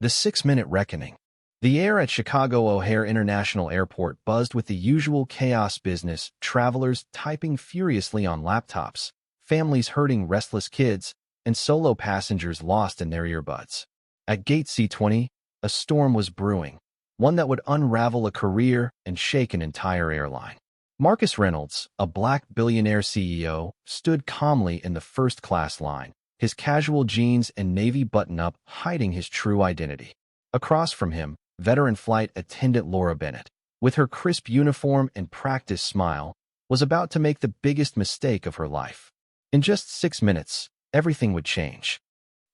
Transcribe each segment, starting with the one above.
The 6-minute reckoning. The air at Chicago O'Hare International Airport buzzed with the usual chaos: business, travelers typing furiously on laptops, families herding restless kids, and solo passengers lost in their earbuds. At Gate C-20, a storm was brewing, one that would unravel a career and shake an entire airline. Marcus Reynolds, a black billionaire CEO, stood calmly in the first-class line, his casual jeans and navy button-up hiding his true identity. Across from him, veteran flight attendant Laura Bennett, with her crisp uniform and practiced smile, was about to make the biggest mistake of her life. In just 6 minutes, everything would change.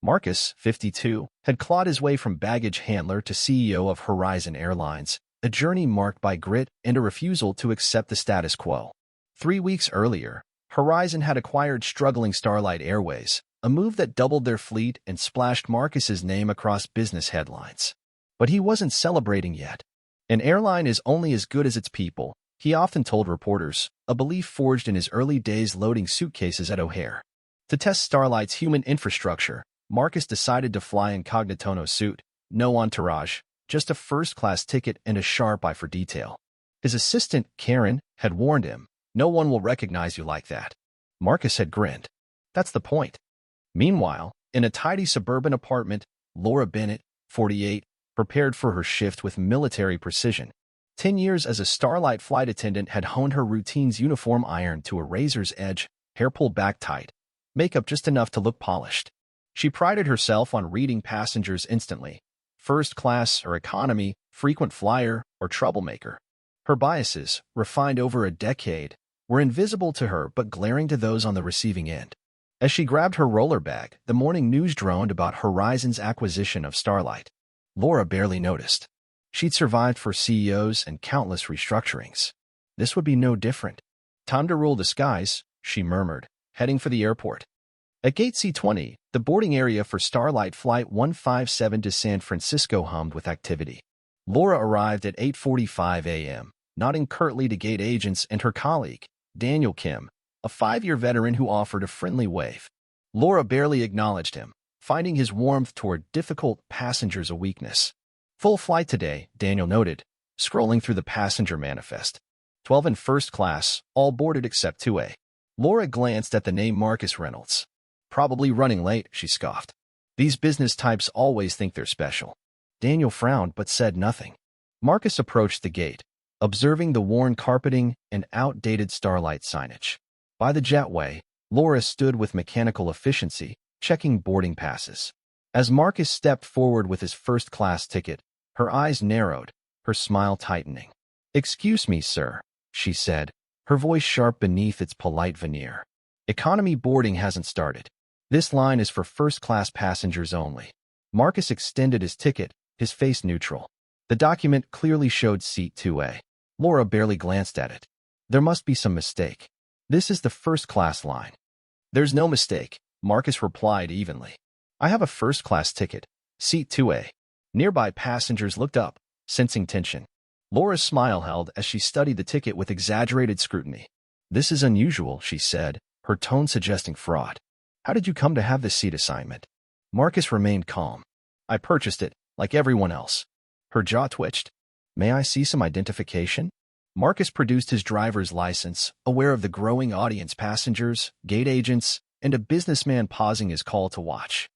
Marcus, 52, had clawed his way from baggage handler to CEO of Horizon Airlines, a journey marked by grit and a refusal to accept the status quo. 3 weeks earlier, Horizon had acquired struggling Starlight Airways, a move that doubled their fleet and splashed Marcus's name across business headlines. But he wasn't celebrating yet. An airline is only as good as its people, he often told reporters, a belief forged in his early days loading suitcases at O'Hare. To test Starlight's human infrastructure, Marcus decided to fly incognito: no suit, no entourage, just a first-class ticket and a sharp eye for detail. His assistant, Karen, had warned him, "No one will recognize you like that." Marcus had grinned. That's the point. Meanwhile, in a tidy suburban apartment, Laura Bennett, 48, prepared for her shift with military precision. 10 years as a Starlight flight attendant had honed her routines: uniform ironed to a razor's edge, hair pulled back tight, makeup just enough to look polished. She prided herself on reading passengers instantly: first class or economy, frequent flyer or troublemaker. Her biases, refined over a decade, were invisible to her but glaring to those on the receiving end. As she grabbed her roller bag, the morning news droned about Horizon's acquisition of Starlight. Laura barely noticed. She'd survived for CEOs and countless restructurings. This would be no different. "Time to rule the skies," she murmured, heading for the airport. At Gate C-20, the boarding area for Starlight Flight 157 to San Francisco hummed with activity. Laura arrived at 8:45 a.m., nodding curtly to gate agents and her colleague, Daniel Kim, a 5-year veteran who offered a friendly wave. Laura barely acknowledged him, finding his warmth toward difficult passengers a weakness. "Full flight today," Daniel noted, scrolling through the passenger manifest. 12 in first class, all boarded except 2A. Laura glanced at the name Marcus Reynolds. "Probably running late," she scoffed. "These business types always think they're special." Daniel frowned but said nothing. Marcus approached the gate, observing the worn carpeting and outdated Starlight signage. By the jetway, Laura stood with mechanical efficiency, checking boarding passes. As Marcus stepped forward with his first-class ticket, her eyes narrowed, her smile tightening. "Excuse me, sir," she said, her voice sharp beneath its polite veneer. "Economy boarding hasn't started. This line is for first-class passengers only." Marcus extended his ticket, his face neutral. The document clearly showed seat 2A. Laura barely glanced at it. "There must be some mistake. This is the first-class line." "There's no mistake," Marcus replied evenly. "I have a first-class ticket, seat 2A. Nearby passengers looked up, sensing tension. Laura's smile held as she studied the ticket with exaggerated scrutiny. "This is unusual," she said, her tone suggesting fraud. "How did you come to have this seat assignment?" Marcus remained calm. "I purchased it, like everyone else." Her jaw twitched. "May I see some identification?" Marcus produced his driver's license, aware of the growing audience: passengers, gate agents, and a businessman pausing his call to watch.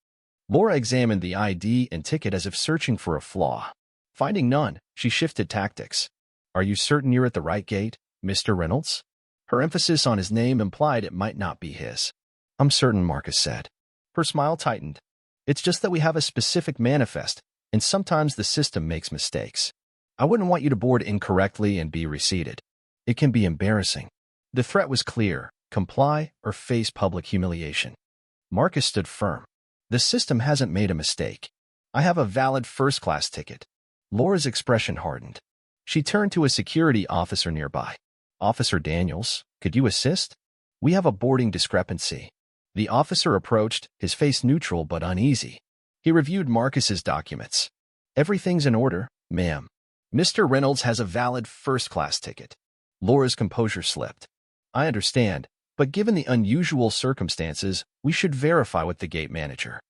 Laura examined the ID and ticket as if searching for a flaw. Finding none, she shifted tactics. "Are you certain you're at the right gate, Mr. Reynolds?" Her emphasis on his name implied it might not be his. "I'm certain," Marcus said. Her smile tightened. "It's just that we have a specific manifest, and sometimes the system makes mistakes. I wouldn't want you to board incorrectly and be reseated. It can be embarrassing." The threat was clear: comply or face public humiliation. Marcus stood firm. "The system hasn't made a mistake. I have a valid first-class ticket." Laura's expression hardened. She turned to a security officer nearby. "Officer Daniels, could you assist? We have a boarding discrepancy." The officer approached, his face neutral but uneasy. He reviewed Marcus's documents. "Everything's in order, ma'am. Mr. Reynolds has a valid first-class ticket." Laura's composure slipped. "I understand, but given the unusual circumstances, we should verify with the gate manager."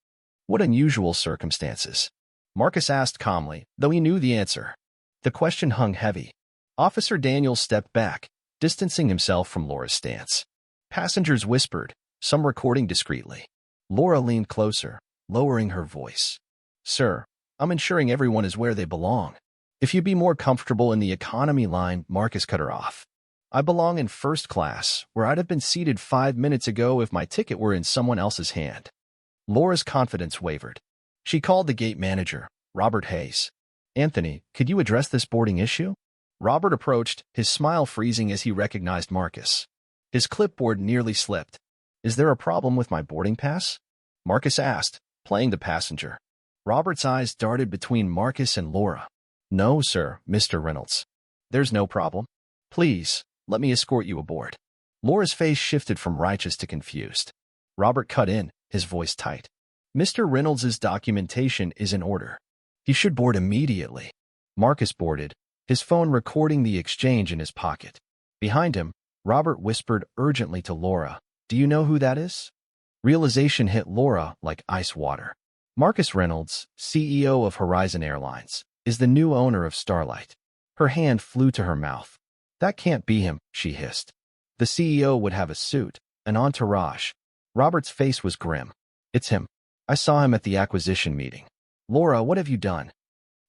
"What unusual circumstances?" Marcus asked calmly, though he knew the answer. The question hung heavy. Officer Daniel stepped back, distancing himself from Laura's stance. Passengers whispered, some recording discreetly. Laura leaned closer, lowering her voice. Sir, I'm ensuring everyone is where they belong. If you'd be more comfortable in the economy line, Marcus cut her off. I belong in first class, where I'd have been seated 5 minutes ago if my ticket were in someone else's hand. Laura's confidence wavered. She called the gate manager, Robert Hayes. Anthony, could you address this boarding issue? Robert approached, his smile freezing as he recognized Marcus. His clipboard nearly slipped. Is there a problem with my boarding pass? Marcus asked, playing the passenger. Robert's eyes darted between Marcus and Laura. No, sir, Mr. Reynolds. There's no problem. Please, let me escort you aboard. Laura's face shifted from righteous to confused. Robert cut in, his voice tight. Mr. Reynolds's documentation is in order. He should board immediately. Marcus boarded, his phone recording the exchange in his pocket. Behind him, Robert whispered urgently to Laura, Do you know who that is? Realization hit Laura like ice water. Marcus Reynolds, CEO of Horizon Airlines, is the new owner of Starlight. Her hand flew to her mouth. That can't be him, she hissed. The CEO would have a suit, an entourage. Robert's face was grim. It's him. I saw him at the acquisition meeting. Laura, what have you done?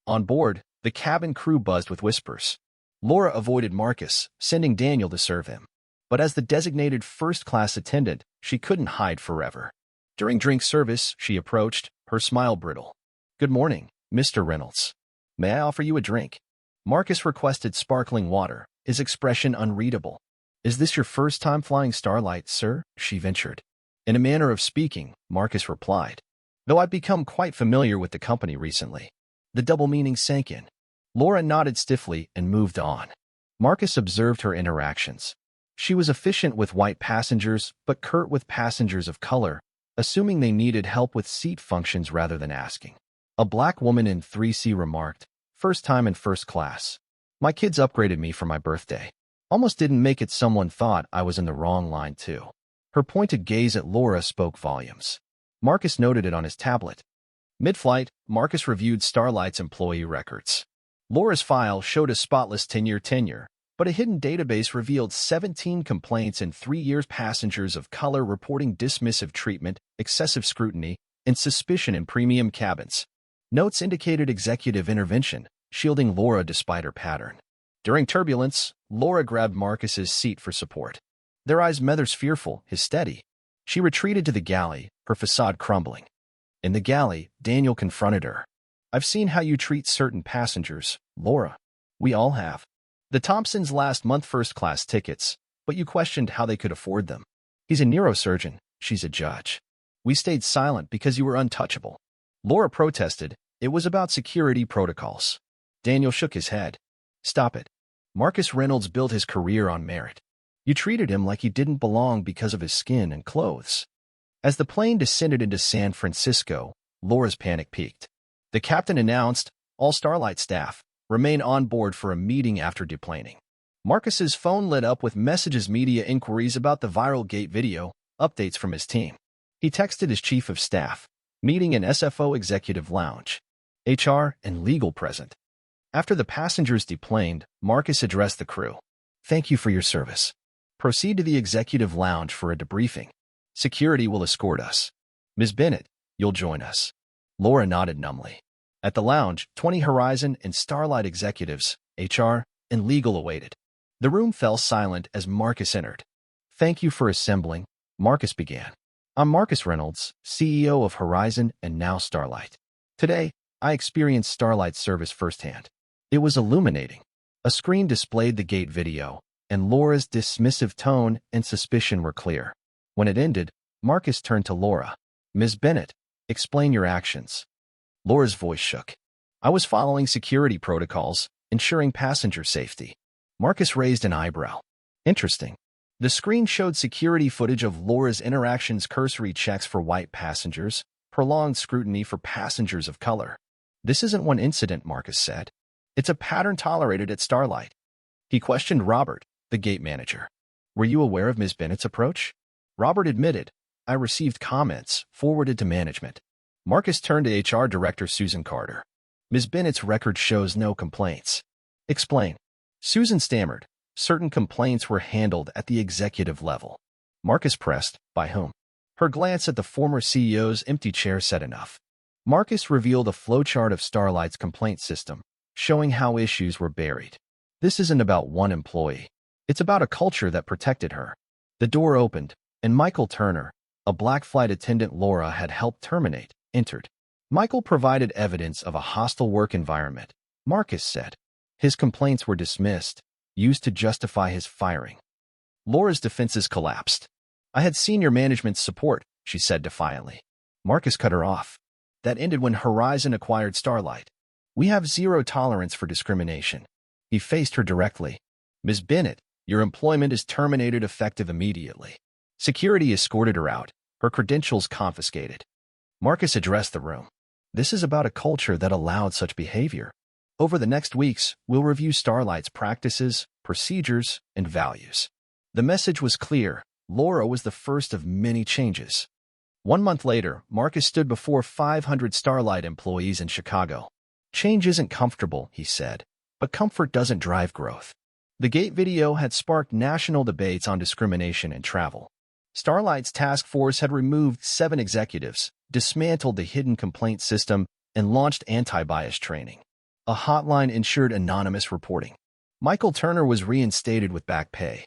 On board, the cabin crew buzzed with whispers. Laura avoided Marcus, sending Daniel to serve him. But as the designated first-class attendant, she couldn't hide forever. During drink service, she approached, her smile brittle. Good morning, Mr. Reynolds. May I offer you a drink? Marcus requested sparkling water, his expression unreadable. Is this your first time flying Starlight, sir? She ventured. In a manner of speaking, Marcus replied. Though I've become quite familiar with the company recently. The double meaning sank in. Laura nodded stiffly and moved on. Marcus observed her interactions. She was efficient with white passengers, but curt with passengers of color, assuming they needed help with seat functions rather than asking. A black woman in 3C remarked, First time in first class. My kids upgraded me for my birthday. Almost didn't make it someone thought I was in the wrong line too. Her pointed gaze at Laura spoke volumes. Marcus noted it on his tablet. Mid-flight, Marcus reviewed Starlight's employee records. Laura's file showed a spotless 10-year tenure, but a hidden database revealed 17 complaints in 3 years passengers of color reporting dismissive treatment, excessive scrutiny, and suspicion in premium cabins. Notes indicated executive intervention, shielding Laura despite her pattern. During turbulence, Laura grabbed Marcus's seat for support. Their eyes met theirs fearful, his steady. She retreated to the galley, her facade crumbling. In the galley, Daniel confronted her. I've seen how you treat certain passengers, Laura. We all have. The Thompsons last month first-class tickets, but you questioned how they could afford them. He's a neurosurgeon, she's a judge. We stayed silent because you were untouchable. Laura protested. It was about security protocols. Daniel shook his head. Stop it. Marcus Reynolds built his career on merit. You treated him like he didn't belong because of his skin and clothes. As the plane descended into San Francisco, Laura's panic peaked. The captain announced, all Starlight staff, remain on board for a meeting after deplaning. Marcus's phone lit up with messages media inquiries about the viral gate video, updates from his team. He texted his chief of staff, meeting in SFO executive lounge. HR and legal present. After the passengers deplaned, Marcus addressed the crew. Thank you for your service. Proceed to the executive lounge for a debriefing. Security will escort us. Ms. Bennett, you'll join us. Laura nodded numbly. At the lounge, 20 Horizon and Starlight executives, HR, and legal awaited. The room fell silent as Marcus entered. Thank you for assembling, Marcus began. I'm Marcus Reynolds, CEO of Horizon and now Starlight. Today, I experienced Starlight's service firsthand. It was illuminating. A screen displayed the gate video, and Laura's dismissive tone and suspicion were clear. When it ended, Marcus turned to Laura. Ms. Bennett, explain your actions. Laura's voice shook. I was following security protocols, ensuring passenger safety. Marcus raised an eyebrow. Interesting. The screen showed security footage of Laura's interactions, cursory checks for white passengers, prolonged scrutiny for passengers of color. This isn't one incident, Marcus said. It's a pattern tolerated at Starlight. He questioned Robert, the gate manager. Were you aware of Ms. Bennett's approach? Robert admitted, I received comments forwarded to management. Marcus turned to HR Director Susan Carter. Ms. Bennett's record shows no complaints. Explain. Susan stammered. Certain complaints were handled at the executive level. Marcus pressed, by whom? Her glance at the former CEO's empty chair said enough. Marcus revealed a flowchart of Starlight's complaint system, showing how issues were buried. This isn't about one employee. It's about a culture that protected her. The door opened, and Michael Turner, a black flight attendant Laura had helped terminate, entered. Michael provided evidence of a hostile work environment, Marcus said. His complaints were dismissed, used to justify his firing. Laura's defenses collapsed. I had senior management's support, she said defiantly. Marcus cut her off. That ended when Horizon acquired Starlight. We have zero tolerance for discrimination. He faced her directly. Ms. Bennett, your employment is terminated effective immediately. Security escorted her out, her credentials confiscated. Marcus addressed the room. This is about a culture that allowed such behavior. Over the next weeks, we'll review Starlight's practices, procedures, and values. The message was clear. Laura was the first of many changes. 1 month later, Marcus stood before 500 Starlight employees in Chicago. Change isn't comfortable, he said, but comfort doesn't drive growth. The Gate video had sparked national debates on discrimination and travel. Starlight's task force had removed 7 executives, dismantled the hidden complaint system, and launched anti-bias training. A hotline ensured anonymous reporting. Michael Turner was reinstated with back pay.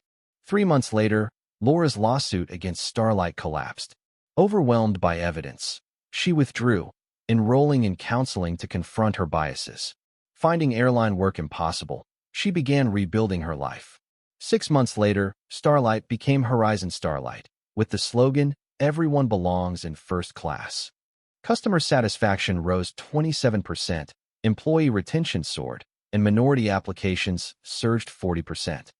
3 months later, Laura's lawsuit against Starlight collapsed. Overwhelmed by evidence, she withdrew, enrolling in counseling to confront her biases. Finding airline work impossible, she began rebuilding her life. 6 months later, Starlight became Horizon Starlight, with the slogan, "Everyone belongs in first class." Customer satisfaction rose 27%, employee retention soared, and minority applications surged 40%.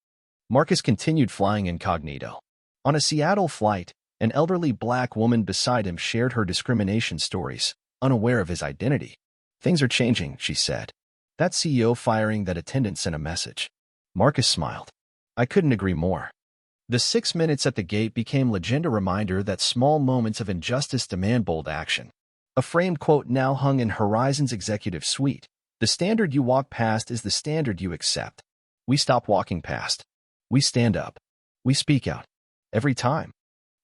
Marcus continued flying incognito. On a Seattle flight, an elderly black woman beside him shared her discrimination stories, unaware of his identity. Things are changing, she said. That CEO firing that attendant sent a message. Marcus smiled. I couldn't agree more. The 6 minutes at the gate became a reminder that small moments of injustice demand bold action. A framed quote now hung in Horizon's executive suite. The standard you walk past is the standard you accept. We stop walking past. We stand up. We speak out. Every time.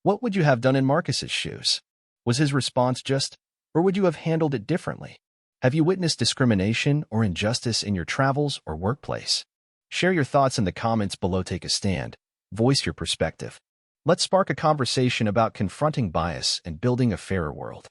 What would you have done in Marcus's shoes? Was his response just, or would you have handled it differently? Have you witnessed discrimination or injustice in your travels or workplace? Share your thoughts in the comments below. Take a stand. Voice your perspective. Let's spark a conversation about confronting bias and building a fairer world.